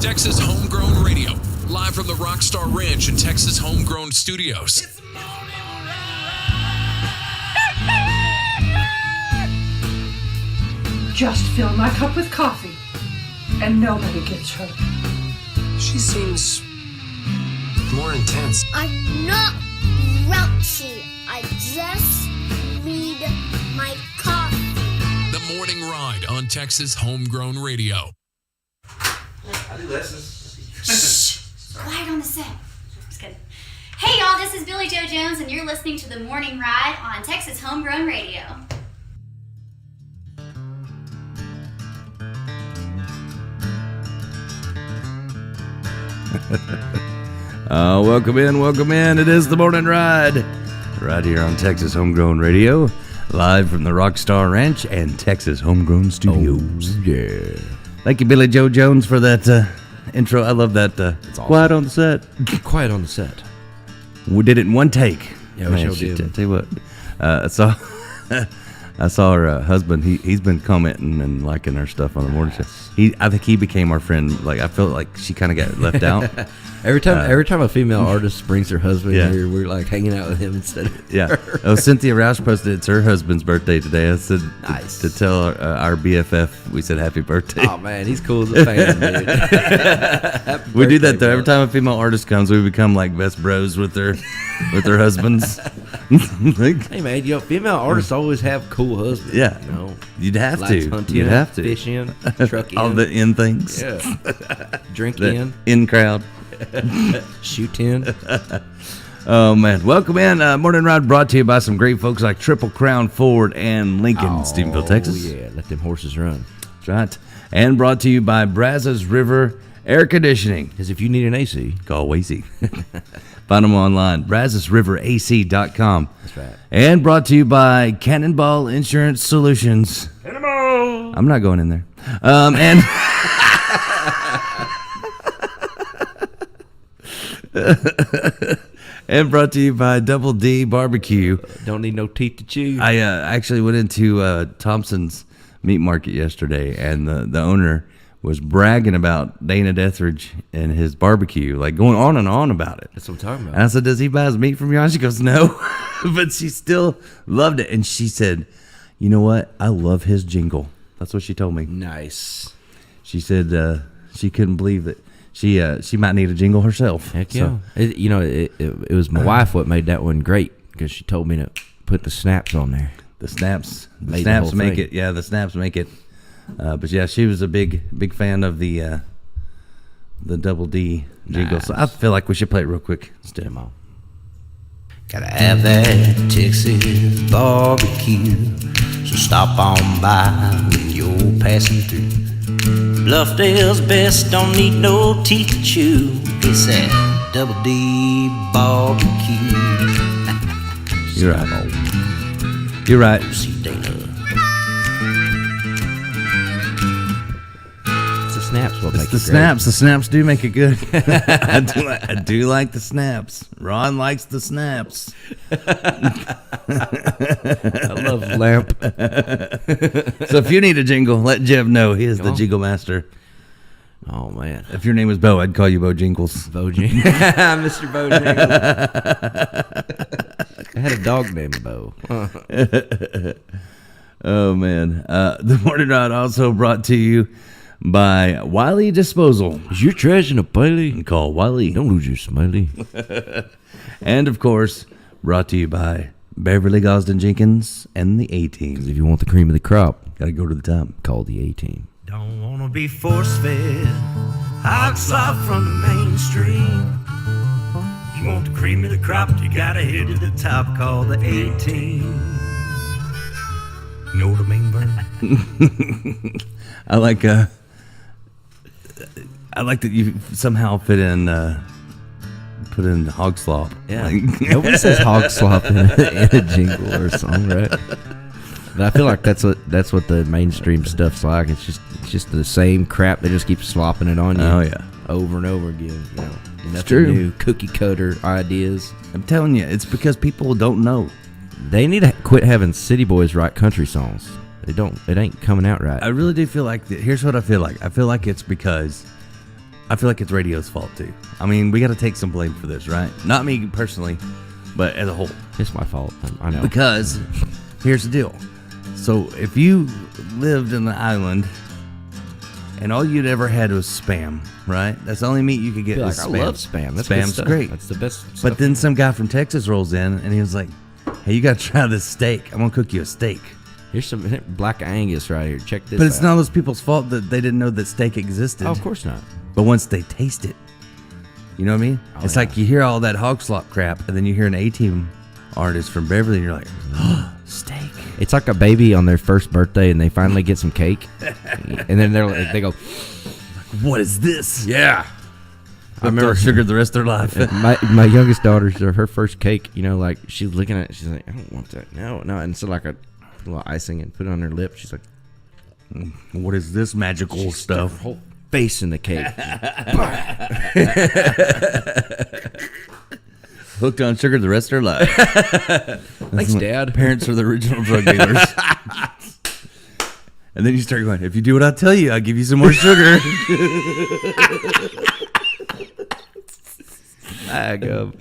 Texas Homegrown Radio, live from the Rockstar Ranch in Texas Homegrown Studios. Just fill my cup with coffee, and nobody gets hurt. She seems more intense. I'm not grouchy. I just need my coffee. The Morning Ride on Texas Homegrown Radio. I do lessons. Shh. Quiet on the set. Just kidding. Hey y'all, this is Billy Joe Jones, and you're listening to The Morning Ride on Texas Homegrown Radio. Welcome in. It is The Morning Ride. Right here on Texas Homegrown Radio. Live from the Rockstar Ranch and Texas Homegrown Studios. Oh, yeah. Thank you, Billy Joe Jones, for that intro. I love that. It's awesome. Quiet on the set. Quiet on the set. We did it in one take. Yeah, we sure did. Tell you what, I saw her husband. He's been commenting and liking our stuff on the morning show. I think he became our friend. Like I felt like she kind of got left out. Every time a female artist brings her husband here, we're like hanging out with him instead of her. Oh, Cynthia Roush posted it's her husband's birthday today. I said nice. to tell our BFF, we said happy birthday. Oh man, he's cool as a fan, dude. We do that though. Every time a female artist comes, we become like best bros with their husbands. Hey man, female artists always have cool husbands. Yeah, you'd have to. Hunting, you'd have to fish in, truck in, all the in things. Yeah, drink the in crowd. Shoot in. Oh man, welcome in. Morning Ride brought to you by some great folks like Triple Crown Ford and Lincoln, Stephenville, Texas. Oh yeah, let them horses run. That's right. And brought to you by Brazos River Air Conditioning. Because if you need an AC, call Wazy. Find them online, BrazosRiverAC.com. That's right. And brought to you by Cannonball Insurance Solutions. Cannonball. I'm not going in there. And and brought to you by Double D Barbecue. Don't need no teeth to chew. I actually went into Thompson's meat market yesterday, and the owner was bragging about Dana Deathridge and his barbecue, like going on and on about it. That's what I'm talking about. And I said, does he buy his meat from you? And she goes, no. But she still loved it. And she said, you know what? I love his jingle. That's what she told me. Nice. She said she couldn't believe that she might need a jingle herself. Heck yeah. So, it was my wife what made that one great, because she told me to put the snaps on there. The snaps make it. Yeah, the snaps make it. But yeah, she was a big fan of the Double D jingle. Nice. So I feel like we should play it real quick. Let's do them all. Gotta have that Texas barbecue, so stop on by when you're passing through. Bluffdale's best, don't need no teeth to chew. It's that Double D barbecue. You're right. You're right. See Dana. Snaps what make the it snaps. The snaps do make it good. I do like the snaps. Ron likes the snaps. I love lamp. So if you need a jingle, let Jev know. He is the jingle master. Oh man! If your name was Bo, I'd call you Bo Jingles. Bo Jingles, Mr. Bo Jingles. I had a dog named Bo. Oh man! The Morning Ride also brought to you by Wiley Disposal. Is your trash in a Bailey? Call Wiley. Don't lose your smiley. And of course, brought to you by Beverly Gosden Jenkins and the A-Team. Because if you want the cream of the crop, gotta go to the top. Call the A-Team. Don't wanna be force-fed, hog slop from the mainstream. You want the cream of the crop, you gotta head to the top. Call the A-Team. You know what I mean, Vern? I like that you somehow put in hog slop. Yeah, nobody says hog slop in a jingle or something, right? But I feel like that's what the mainstream stuff's like. It's just the same crap. They just keep slopping it on you. Oh yeah, over and over again. Nothing true. New cookie cutter ideas. I'm telling you, it's because people don't know. They need to quit having city boys write country songs. It ain't coming out right. I really do feel like here's what I feel like. I feel like it's because I feel like it's radio's fault too. I mean, we got to take some blame for this, right? Not me personally, but as a whole. It's my fault. I know. Because here's the deal. So if you lived in an island and all you'd ever had was Spam, right? That's the only meat you could get. I Was feel like Spam. I love Spam. That's good Spam's stuff. great. That's the best But stuff. then some guy from Texas rolls in and he was like, "Hey, you got to try this steak. I'm gonna cook you a steak." Here's some Black Angus right here. Check this out. But it's not those people's fault that they didn't know that steak existed. Oh, of course not. But once they taste it, you know what I mean? It's like you hear all that hog slop crap, and then you hear an A-Team artist from Beverly, and you're like, oh, steak. It's like a baby on their first birthday, and they finally get some cake, and then they go, What is this? "Yeah." I remember sugar the rest of their life. my youngest daughter's her first cake. You know, like she's looking at it, she's like, "I don't want that. No." And so like a little icing and put it on her lip. She's like, What is this magical stuff? Her whole face in the cake. Hooked on sugar the rest of their life. Thanks, Dad. Parents are the original drug dealers. And then you start going, if you do what I tell you, I'll give you some more sugar. I go.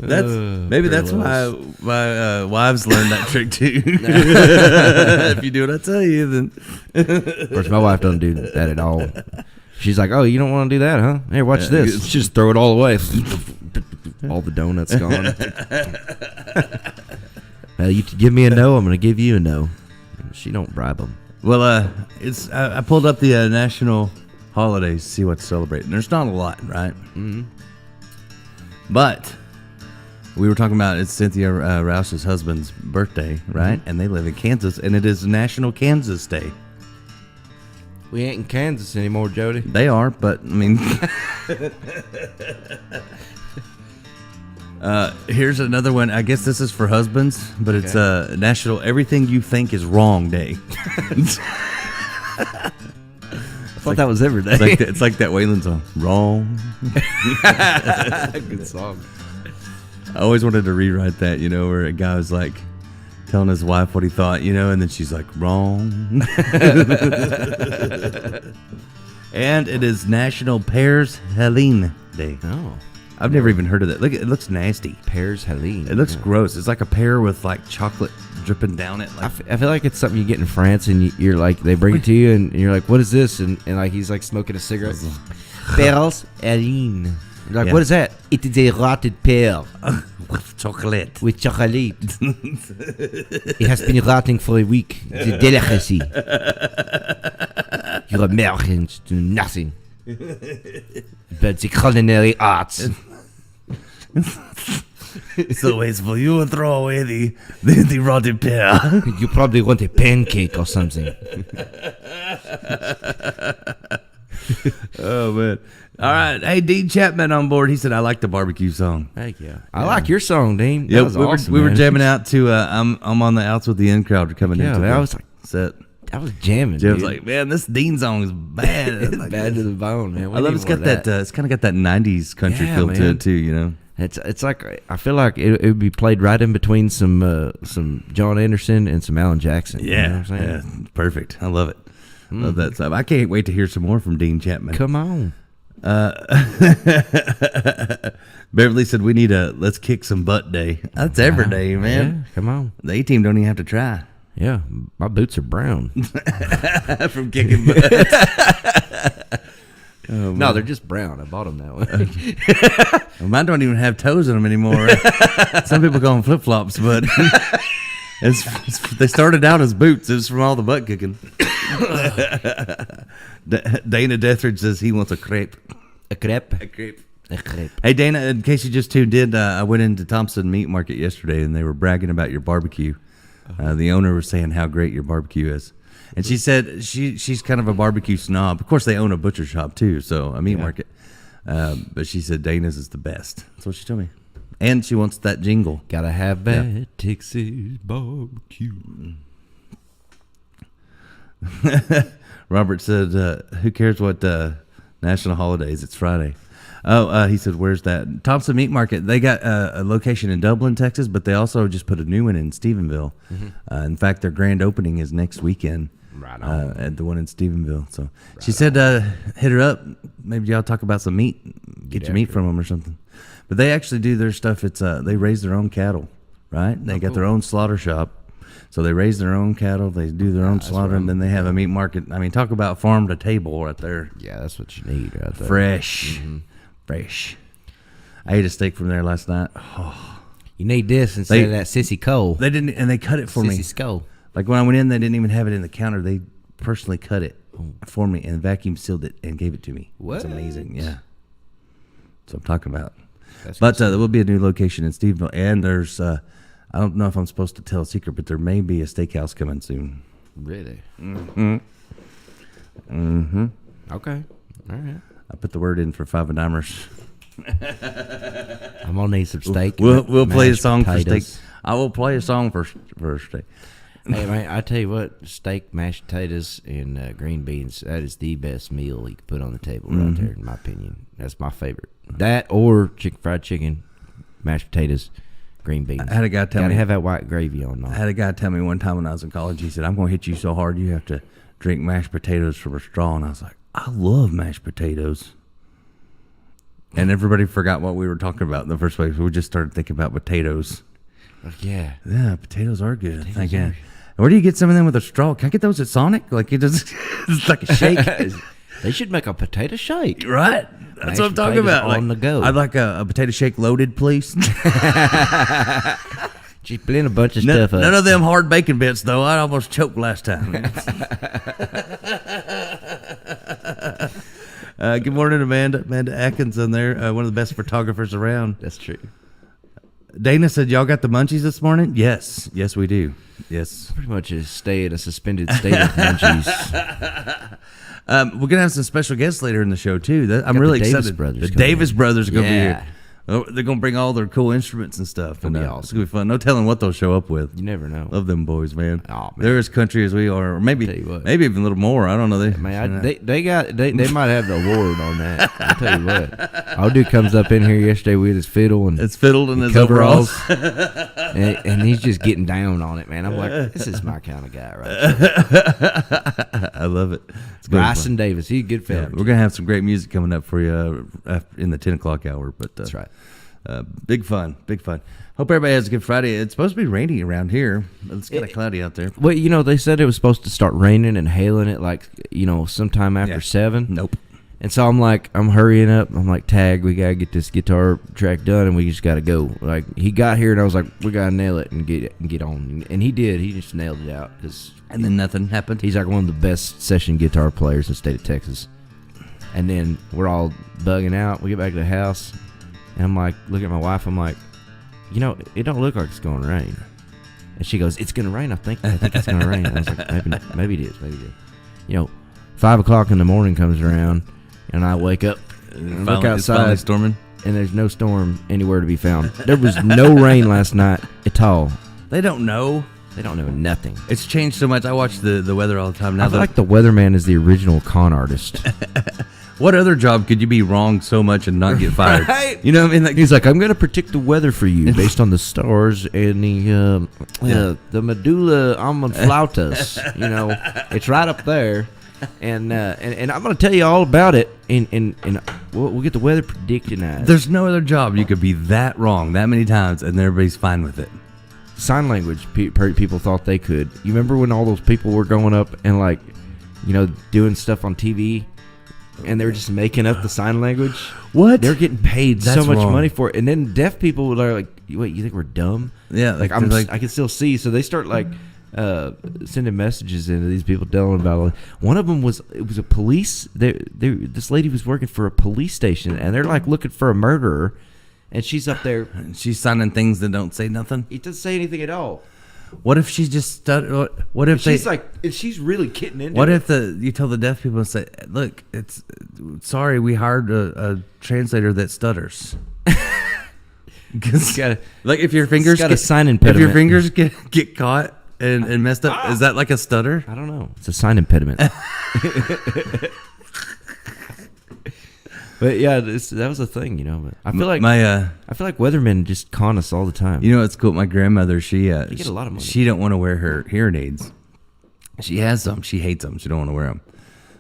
Maybe that's why my wives learned that trick too. If you do what I tell you, then Of course, my wife doesn't do that at all. She's like, "Oh, you don't want to do that, huh? Here, watch this." She just throw it all away. All the donuts gone. You give me a no, I'm going to give you a no. She don't bribe them. well, I pulled up the national holidays to see what to celebrate, and there's not a lot, right? Mm-hmm. But we were talking about it's Cynthia Rouse's husband's birthday, right? Mm-hmm. And they live in Kansas, and it is National Kansas Day. We ain't in Kansas anymore, Jody. They are, but I mean, here's another one. I guess this is for husbands, but it's National Everything You Think Is Wrong Day. I thought that was every day. It's like that Waylon song, Wrong. Good song. I always wanted to rewrite that, you know, where a guy was like telling his wife what he thought, you know, and then she's like, wrong. And it is National Pears Helene Day. Oh. I've never even heard of that. Look, it looks nasty. Pears Helene. It looks gross. It's like a pear with like chocolate dripping down it. Like, I feel like it's something you get in France, and you're like, they bring it to you, and you're like, "What is this?" And like he's like smoking a cigarette. Pears Helene. You're like, Yeah. "What is that?" It is a rotted pear with chocolate. with chocolate. It has been rotting for a week. It's a delicacy. Your Americans do nothing but the culinary arts. So wasteful. You will throw away the rotted pear. You probably want a pancake or something. Oh, man. All right. Hey, Dean Chapman on board. He said, I like the barbecue song. Heck yeah. I like your song, Dean. Yeah, That was awesome, we were man. jamming out to I'm on the Outs with the In crowd coming Yeah, into man, the I was like- set. I was jamming, Jeff was dude. like, man, this Dean song is bad. It's Like, bad to the bone, man. I love it's got that, it's kind of got that 90s country Yeah, feel to man. it too, you know. It's like I feel like it would be played right in between some John Anderson and some Alan Jackson. You know what I'm saying? Yeah, it's perfect. I love it. Love that stuff. I can't wait to hear some more from Dean Chapman. Come on. Beverly said we need a let's kick some butt day. That's every day, man. Yeah, come on. The A-Team don't even have to try. Yeah, my boots are brown. From kicking butt. No, they're just brown. I bought them that way. Well, mine don't even have toes in them anymore. Some people call them flip-flops, but they started out as boots. It was from all the butt kicking. Dana Deathridge says he wants a crepe. A crepe. A crepe. A crepe. Hey, Dana, in case you just tuned in, I went into Thompson Meat Market yesterday, and they were bragging about your barbecue. The owner was saying how great your barbecue is. And she said she's kind of a barbecue snob. Of course, they own a butcher shop, too, so a meat market. But she said Dana's is the best. That's what she told me. And she wants that jingle. Gotta have that Texas barbecue. Robert said, who cares what national holidays? It's Friday. Oh, he said, where's that? Thompson Meat Market. They got a location in Dublin, Texas, but they also just put a new one in Stephenville. In fact, their grand opening is next weekend. Right on. at the one in Stephenville. So she said, hit her up. Maybe y'all talk about some meat. Get your meat from them or something. But they actually do their stuff. It's they raise their own cattle, right? They got their own slaughter shop. So they raise their own cattle. They do their own slaughter, and then they have a meat market. I mean, talk about farm to table right there. Yeah, that's what you need right there. Fresh. Fresh. I ate a steak from there last night. Oh. You need this instead of that Sissy Cole. They didn't, and they cut it for me. Sissy Skull. Like when I went in, they didn't even have it in the counter. They personally cut it for me and vacuum sealed it and gave it to me. What? It's amazing. Yeah. That's what I'm talking about. That's but there will be a new location in Stevensville, and there's I don't know if I'm supposed to tell a secret, but there may be a steakhouse coming soon. Really? Okay. All right. I put the word in for Five and Dimers. I'm gonna need some steak. We'll play a song potatoes. for steak. I will play a song for steak. Hey man, I tell you what, steak, mashed potatoes, and green beans. That is the best meal you can put on the table right there, in my opinion. That's my favorite. That or fried chicken, mashed potatoes, green beans. I had a guy tell me, gotta have that white gravy on. I had a guy tell me one time when I was in college. He said, "I'm gonna hit you so hard you have to drink mashed potatoes from a straw." And I was like, "I love mashed potatoes." And everybody forgot what we were talking about in the first place. We just started thinking about potatoes. Yeah. Yeah, potatoes are good. Where do you get some of them with a straw? Can I get those at Sonic? Like it just, it's like a shake. They should make a potato shake. Right. That's Mashed what I'm talking about. on the go. I'd like a potato shake loaded, please. Just blend a bunch of stuff up. None of them hard bacon bits, though. I almost choked last time. Good morning, Amanda. Amanda Atkinson there, one of the best photographers around. That's true. Dana said, y'all got the munchies this morning? Yes. Yes, we do. Yes. Pretty much a suspended state of munchies. We're going to have some special guests later in the show, too. I'm really excited. Brothers the Davis brothers are going to be Yeah. here. Oh, they're going to bring all their cool instruments and stuff. It'll be It's awesome. going to be fun. No telling what they'll show up with. You never know. Love them boys, man. Oh, man. They're as country as we are, or maybe Tell you what. maybe even a little more. I don't know. They might have the award on that. I'll tell you what. Old dude comes up in here yesterday with his fiddle and It's fiddled in his coveralls, overalls. and he's just getting down on it, man. I'm like, this is my kind of guy, right? I love it. It's gonna be Bryson fun. Davis, he's a good fella. Yeah, we're gonna have some great music coming up for you in the 10 o'clock hour. But That's right. Big fun. Hope everybody has a good Friday. It's supposed to be rainy around here. It's kind of cloudy out there. Well, they said it was supposed to start raining and hailing it sometime after 7. Nope. And so I'm hurrying up. I'm like, Tag, we got to get this guitar track done and we just got to go. Like, he got here and I was like, we got to nail it and get on. And he did. He just nailed it out. And then nothing happened. He's like one of the best session guitar players in the state of Texas. And then we're all bugging out. We get back to the house and I'm like, look at my wife. I'm like, it don't look like it's going to rain. And she goes, it's going to rain. I think it's going to rain. I was like, maybe it is. 5 o'clock in the morning comes around. And I wake up and look outside, storming. and there's no storm anywhere to be found. There was no rain last night at all. They don't know. They don't know nothing. It's changed so much. I watch the weather all the time now. I feel like the weatherman is the original con artist. What other job could you be wrong so much and not get fired? Right. You know what I mean? Like, He's like, I'm going to predict the weather for you based on the stars and the medulla oblongata. It's right up there. And I'm going to tell you all about it, and we'll get the weather predicted now. there's no other job you could be that wrong that many times and everybody's fine with it. Sign language, people thought they could. You remember when all those people were going up and doing stuff on TV, and they were just making up the sign language? What? They're getting paid That's so much wrong. money for it, and then deaf people are like, "Wait, you think we're dumb?" Yeah, I can still see, so they start sending messages into these people telling about. One of them was a police. This lady was working for a police station, and they're looking for a murderer, and she's up there. She's signing things that don't say nothing. It doesn't say anything at all. What if she's just what if she's really getting into what it. if you tell the deaf people and say, look, it's sorry, we hired a translator that stutters. If your fingers got a sign if your impediment. fingers get caught and messed up, is that like a stutter? I don't know. It's a sign impediment. But yeah, that was a thing, But I feel like I feel like weathermen just con us all the time. You know what's cool? My grandmother, she get a lot of money. She don't want to wear her hearing aids, She has some. She hates them. She don't want to wear them.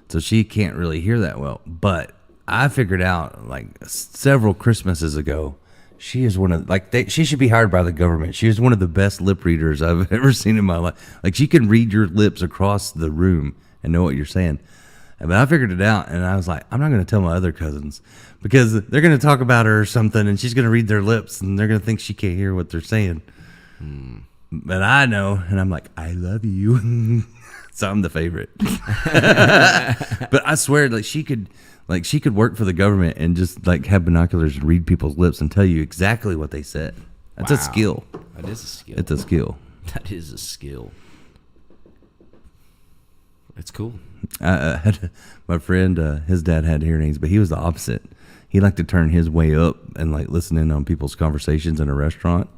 So she can't really hear that well. But I figured out like several Christmases ago, she is one of she should be hired by the government. She is one of the best lip readers I've ever seen in my life. Like she can read your lips across the room and know what you're saying. But I figured it out, and I was like, I'm not going to tell my other cousins because they're going to talk about her or something, and she's going to read their lips, and they're going to think she can't hear what they're saying. But I know, and I'm like, I love you. So I'm the favorite. But I swear, like she could work for the government and just like have binoculars and read people's lips and tell you exactly what they said. That's a skill. That is a skill. It's a skill. That is a skill. It's cool. I had my friend, his dad had hearing aids, but he was the opposite. He liked to turn his way up and like listen in on people's conversations in a restaurant.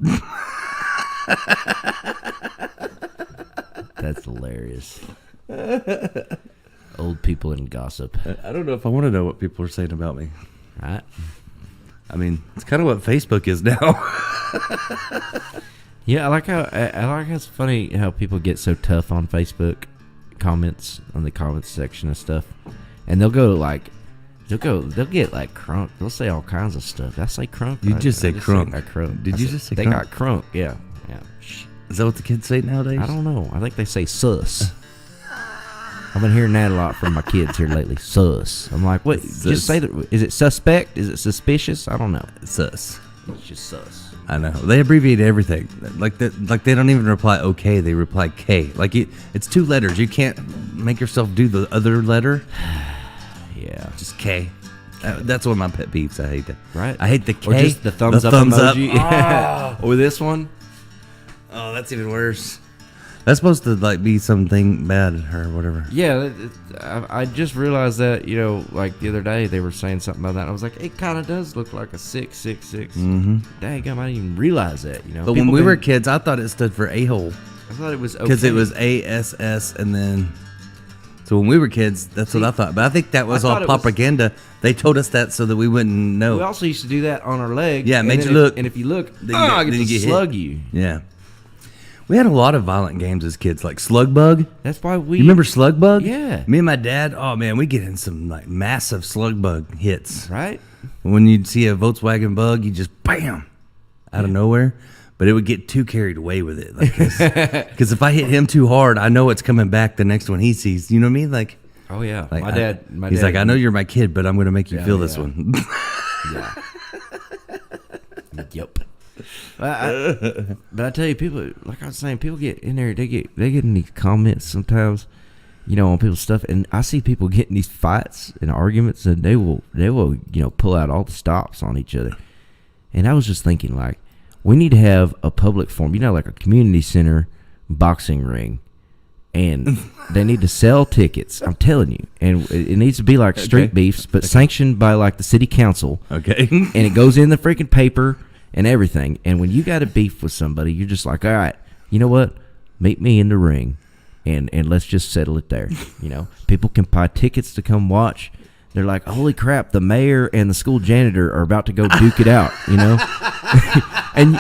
That's hilarious. Old people and gossip. I don't know if I want to know what people are saying about me. Right? I mean, it's kind of what Facebook is now. Yeah, I like how it's funny how people get so tough on Facebook comments on the comments section and stuff, and they'll get like crunk. They'll say all kinds of stuff. Did I say crunk? You just say crunk. Crunk. Did you just say they crunk? got crunk? Yeah. Is that what the kids say nowadays? I don't know. I think they say sus. I've been hearing that a lot from my kids here lately. Sus. I'm like, what? Sus. Just say that. Is it suspect? Is it suspicious? I don't know. Sus. It's just sus. I know. They abbreviate everything. Like they don't even reply okay. They reply K. Like it's two letters. You can't make yourself do the other letter. Yeah. Just K. That's one of my pet peeves. I hate that. Right. I hate the K. Or just the thumbs up emoji. Yeah. Or this one. Oh, that's even worse. That's supposed to like be something bad or whatever. Yeah, I just realized that, like the other day they were saying something about that. I was like, it kind of does look like a 666. Mm-hmm. Dang, I didn't even realize that. But when we were kids, I thought it stood for a-hole. I thought it was okay. Because it was ASS and then. So when we were kids, that's what I thought. But I think that was all propaganda. They told us that so that we wouldn't know. We also used to do that on our leg. Yeah, it made you look. And if you look, I get to slug you. Yeah. We had a lot of violent games as kids, like Slug Bug. That's why we. You remember Slug Bug? Yeah. Me and my dad, oh man, we get in some like massive Slug Bug hits. Right. When you'd see a Volkswagen Bug, you just bam out of nowhere. But it would get too carried away with it. Because if I hit him too hard, I know it's coming back the next one he sees. You know what I mean? Like, oh yeah. Like My dad. He's like, I know you're my kid, but I'm going to make you feel this one. Yeah. Yep. But I tell you, people, like I was saying, people get in there. They get in these comments sometimes, on people's stuff, and I see people get in these fights and arguments, and they will, pull out all the stops on each other. And I was just thinking, like, we need to have a public forum, like a community center boxing ring, and they need to sell tickets. I'm telling you, and it needs to be like street beefs, but sanctioned by like the city council. Okay, and it goes in the freaking paper and everything. And when you got a beef with somebody, you're just like, all right, you know what? Meet me in the ring, and let's just settle it there. People can buy tickets to come watch. They're like, holy crap, the mayor and the school janitor are about to go duke it out, and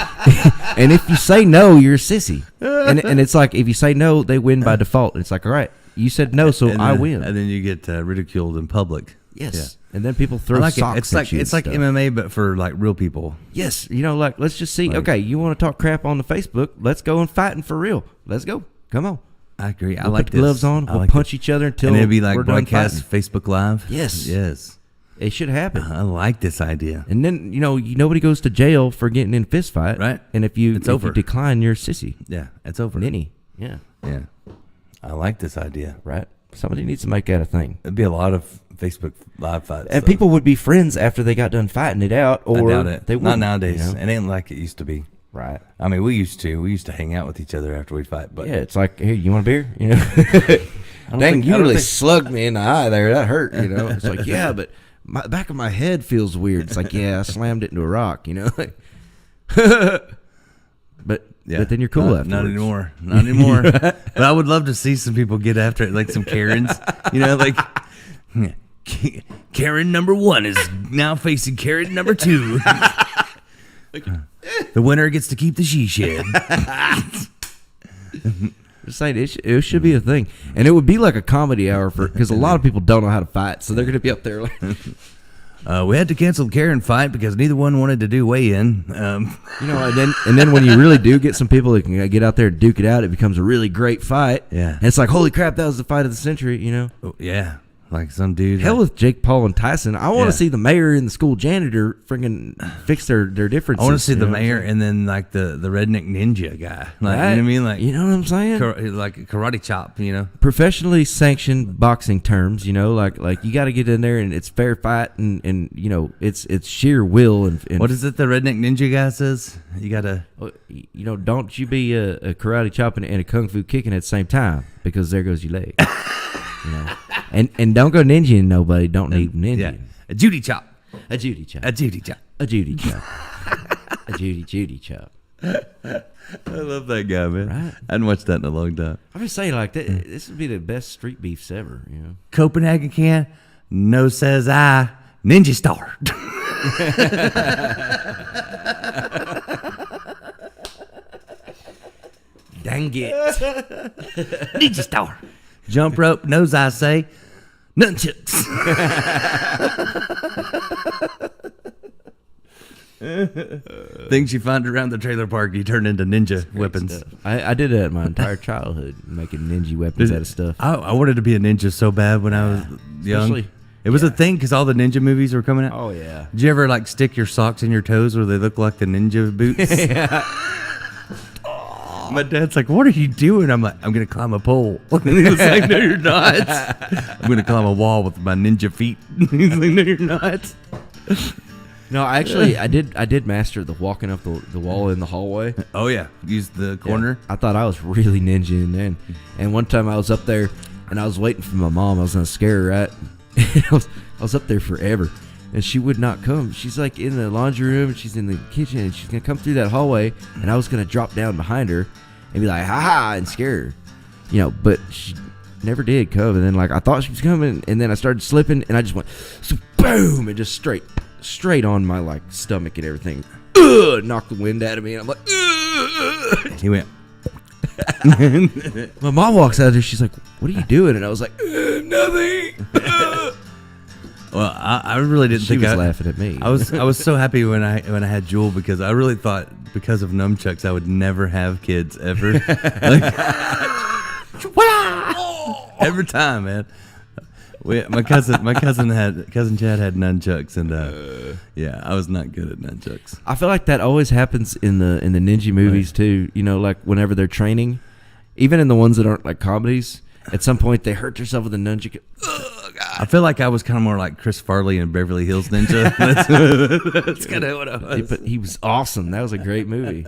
if you say no, you're a sissy. And it's like, if you say no, they win by default. It's like, all right, you said no, so I win. And then you get ridiculed in public. Yes. Yeah. And then people throw socks at you. It's like MMA, but for like real people. Yes. Like, let's just see. Okay, you want to talk crap on the Facebook? Let's go and fighting for real. Let's go. Come on. I agree. We'll put the gloves on. We'll punch each other until and it'd be like we're done broadcast fighting. Facebook Live. Yes. Yes. It should happen. I like this idea. And then, nobody goes to jail for getting in a fist fight. Right. And if you over. Decline, you're a sissy. Yeah, it's over. Ninny. Yeah. Yeah. I like this idea. Right. Somebody needs to make that a thing. It'd be a lot of Facebook Live fights. And people would be friends after they got done fighting it out. Or I doubt it. They Not wouldn't, nowadays. It ain't like it used to be. Right. I mean, we used to hang out with each other after we'd fight. But yeah, it's like, hey, you want a beer? Dang, you really slugged me in the eye there. That hurt. It's like, yeah, but my back of my head feels weird. It's like, yeah, I slammed it into a rock. But then you're cool afterwards. Not anymore. Not anymore. But I would love to see some people get after it, like some Karens. Like Karen number 1 is now facing Karen number 2. The winner gets to keep the she shed. Just saying, it should be a thing, and it would be like a comedy hour because a lot of people don't know how to fight, so they're gonna be up there. Like, We had to cancel the Karen fight because neither one wanted to do weigh-in. and then when you really do get some people that can get out there and duke it out, it becomes a really great fight. Yeah. And it's like, holy crap, that was the fight of the century, Oh, yeah, like some dude. Hell with Jake Paul and Tyson. I want Yeah. to see the mayor and the school janitor freaking fix their differences. I want to see the you know what I'm mayor saying? and then like the redneck ninja guy. Like, Right? you know what I mean? Like, you know what I'm saying? like a karate chop, Professionally sanctioned boxing terms, like you got to get in there and it's fair fight and it's sheer will and What is it the redneck ninja guy says? You got to... don't you be a karate chopping and a kung fu kicking at the same time because there goes your leg. And don't go ninjaing nobody. Don't need ninja. Yeah. A Judy chop. A Judy chop. A Judy chop. A Judy chop. A Judy chop. I love that guy, man. Right. I hadn't watched that in a long time. I'm just saying, like, this would be the best street beefs ever, Copenhagen can. No says I. Ninja Star. Dang it. Ninja Star. Jump rope. Nose I say. Nunchucks. Things you find around the trailer park, you turn into ninja weapons. Stuff. I did that my entire childhood, making ninja weapons out of stuff. I wanted to be a ninja so bad when I was young. Especially- It was a thing because all the ninja movies were coming out. Oh, yeah. Did you ever like stick your socks in your toes where they look like the ninja boots? My dad's like, "What are you doing?" I'm like, "I'm gonna climb a pole." And he was like, "No, you're not. I'm gonna climb a wall with my ninja feet." He's like, "No, you're not." No, actually, I did master the walking up the wall in the hallway. Oh yeah, use the corner. Yeah, I thought I was really ninjaing then. And one time I was up there and I was waiting for my mom. I was gonna scare her, right? And I was up there forever, and she would not come. She's like in the laundry room, and she's in the kitchen, and she's gonna come through that hallway, and I was gonna drop down behind her and be like, "Ha ha," and scare her, but she never did come. And then like I thought she was coming, and then I started slipping, and I just went, so boom, and just straight on my like stomach and everything. Knocked the wind out of me, and I'm like, He went. my mom walks out there. She's like, "What are you doing?" And I was like, "Nothing." Well, I really didn't She think was I laughing at me. I was so happy when I had Jewel because I really thought because of nunchucks I would never have kids ever. Every time, man. My cousin Chad had nunchucks, and yeah, I was not good at nunchucks. I feel like that always happens in the ninja movies too. Like whenever they're training, even in the ones that aren't like comedies, at some point they hurt themselves with a nunchuck. Oh, God. I feel like I was kind of more like Chris Farley in Beverly Hills Ninja. That's kind of what I was. But he was awesome. That was a great movie.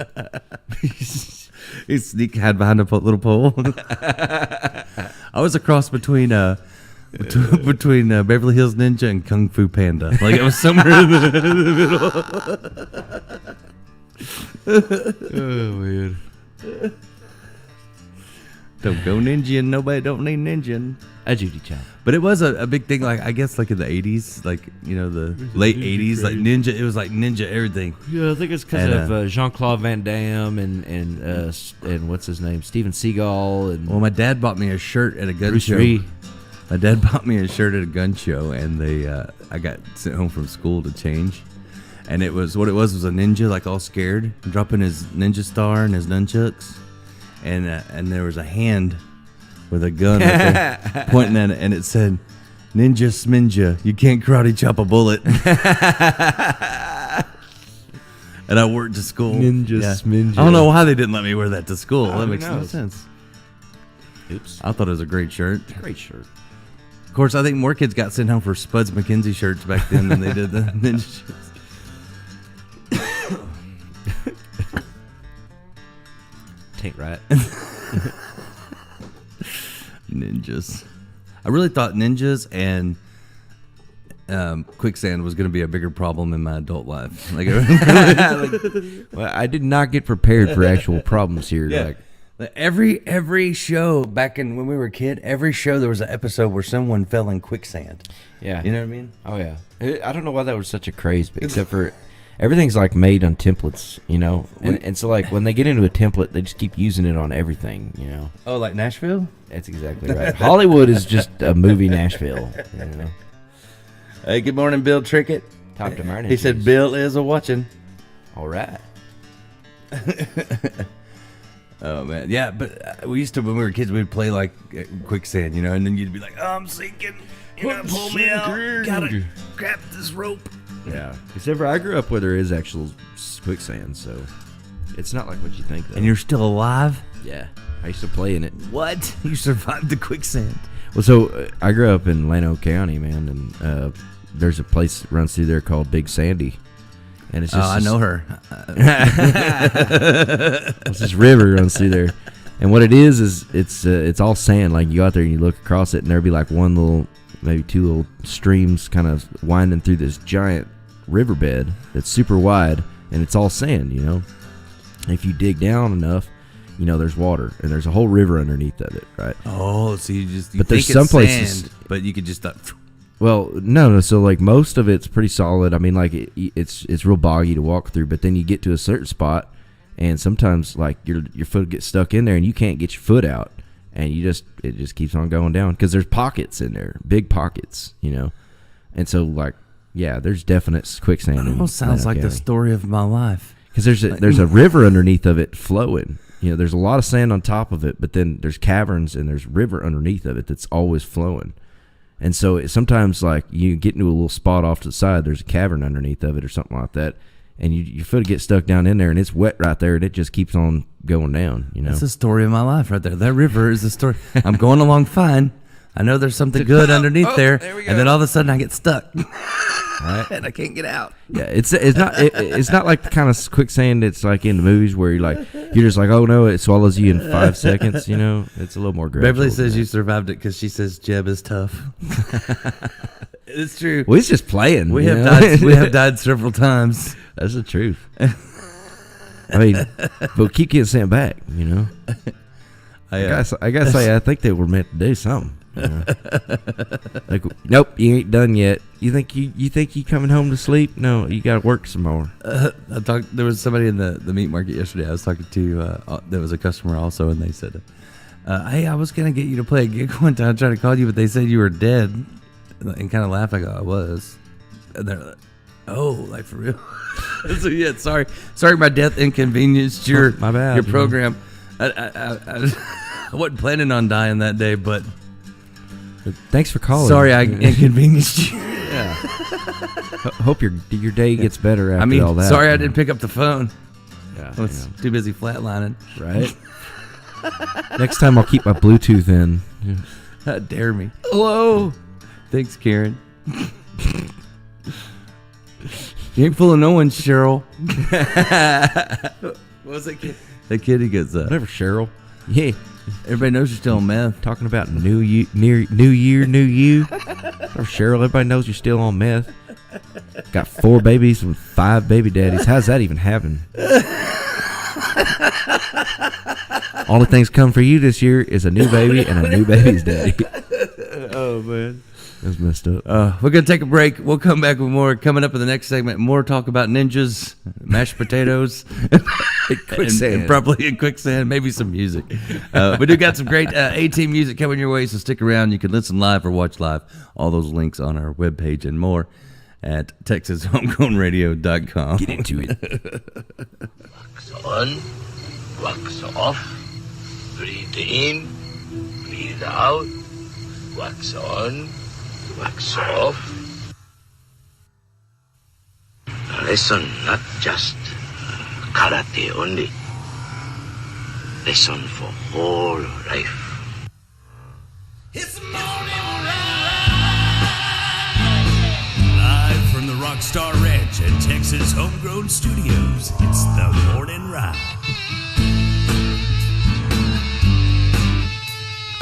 He sneak hide behind a little pole. I was a cross between Beverly Hills Ninja and Kung Fu Panda. Like it was somewhere in the middle. Oh man. Don't go ninja. Nobody don't need ninja. A Judy chop. But it was a big thing. Like I guess like in the 80s, like the late 80s, like ninja. It was like ninja everything. Yeah, I think it's because of Jean-Claude Van Damme and what's his name, Steven Seagal and Well, my dad bought me a shirt at a gun Bruce show. Lee. My dad bought me a shirt at a gun show, and I got sent home from school to change. And it was a ninja, like all scared, dropping his ninja star and his nunchucks, and there was a hand with a gun pointing at it, and it said, "Ninja Sminja, you can't karate chop a bullet." And I worked to school. Ninja Sminja. I don't know why they didn't let me wear that to school. That who makes no knows? sense. Oops. I thought it was a great shirt. Great shirt. Of course, I think more kids got sent home for Spuds McKenzie shirts back then than they did the ninja shirts. Taint right. Ninjas. I really thought ninjas and quicksand was going to be a bigger problem in my adult life. Like, Well, I did not get prepared for actual problems here. Yeah. Like, every show back in when we were a kid, every show there was an episode where someone fell in quicksand. yeah. You know what I mean? Oh yeah. I don't know why that was such a craze, but except for everything's like made on templates, you know. And so like when they get into a template, they just keep using it on everything, you know. Oh, like Nashville? That's exactly right. Hollywood is just a movie Nashville, you know. Hey, good morning, Bill Trickett. Top to Martin. He said Bill is a watching. All right. Oh man, yeah, but we used to, when we were kids, we'd play like quicksand, you know, and then you'd be like, "Oh, I'm sinking, you know, pull me out, gotta grab this rope." Yeah, except for I grew up where there is actual quicksand, so it's not like what you think. Though. And you're still alive? Yeah, I used to play in it. What? You survived the quicksand? Well, so I grew up in Llano County, man, and there's a place that runs through there called Big Sandy. And it's just I know her. It's this river runs through there, and what it is it's all sand. Like you go out there and you look across it, and there'd be like one little, maybe two little streams kind of winding through this giant riverbed that's super wide, and it's all sand. You know, and if you dig down enough, you know there's water, and there's a whole river underneath of it, right? Oh, so you but think there's it's some places, sand, but you could just. Well, no. So like most of it's pretty solid. I mean, like it's real boggy to walk through. But then you get to a certain spot, and sometimes like your foot gets stuck in there, and you can't get your foot out, and it just keeps on going down because there's pockets in there, big pockets, you know. And so like yeah, there's definite quicksand. It almost sounds like the story of my life. Because there's a river underneath of it flowing. You know, there's a lot of sand on top of it, but then there's caverns and there's river underneath of it that's always flowing. And so sometimes, like, you get into a little spot off to the side, there's a cavern underneath of it or something like that, and your foot gets stuck down in there, and it's wet right there, and it just keeps on going down, you know? That's the story of my life right there. That river is the story. I'm going along fine. I know there's something good underneath there, and then all of a sudden I get stuck. Right? And I can't get out. Yeah, it's not like the kind of quicksand it's like in the movies where you're just like, oh no, it swallows you in 5 seconds. You know, it's a little more gradual. Beverly says you survived it because she says Jeb is tough. It's true. Well, he's just playing. We have died several times. That's the truth. I mean, but keep getting sent back. You know, I gotta say, I think they were meant to do something. You know? Like, nope, you ain't done yet. You think you coming home to sleep? No, you got to work some more. There was somebody in the meat market yesterday. I was talking to. There was a customer also, and they said, "Hey, I was gonna get you to play a gig one time. I tried to call you, but they said you were dead." And kind of laughed. I go, "I was." And they're like, "Oh, like for real?" So yeah, sorry, my death inconvenienced your my bad, your program. I wasn't planning on dying that day, but. Thanks for calling. Sorry, I inconvenienced you. Yeah. Hope your day gets better after all that. Sorry I didn't pick up the phone. Yeah, I was too busy flatlining. Right. Next time I'll keep my Bluetooth in. Yeah. Dare me. Hello. Thanks, Karen. You ain't fooling no one, Cheryl. What was that kid? That kid, he goes, whatever, Cheryl. Yeah. Everybody knows you're still on meth. Talking about new year, new you. Or Cheryl, everybody knows you're still on meth. Got 4 babies with 5 baby daddies. How's that even happen? Only thing's come for you this year is a new baby and a new baby's daddy. Oh, man. That's messed up. We're going to take a break. We'll come back with more. Coming up in the next segment, more talk about ninjas, mashed potatoes, and probably in quicksand, maybe some music. We do got some great A-Team music coming your way, so stick around. You can listen live or watch live. All those links on our webpage and more at TexasHomegrownRadio.com. Get into it. Wax on, wax off. Breathe in, breathe out. Wax on, wax off. Lesson not just karate only. Lesson for whole life. It's the morning ride. Live from the Rockstar Ranch at Texas Homegrown Studios, it's the morning ride.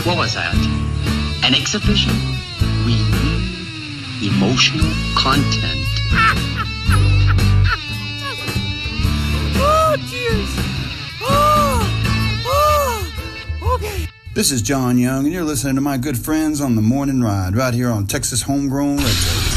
What was that? An exhibition? We need emotional content. Oh, jeez. Okay. This is John Young, and you're listening to my good friends on The Morning Ride, right here on Texas Homegrown Radio.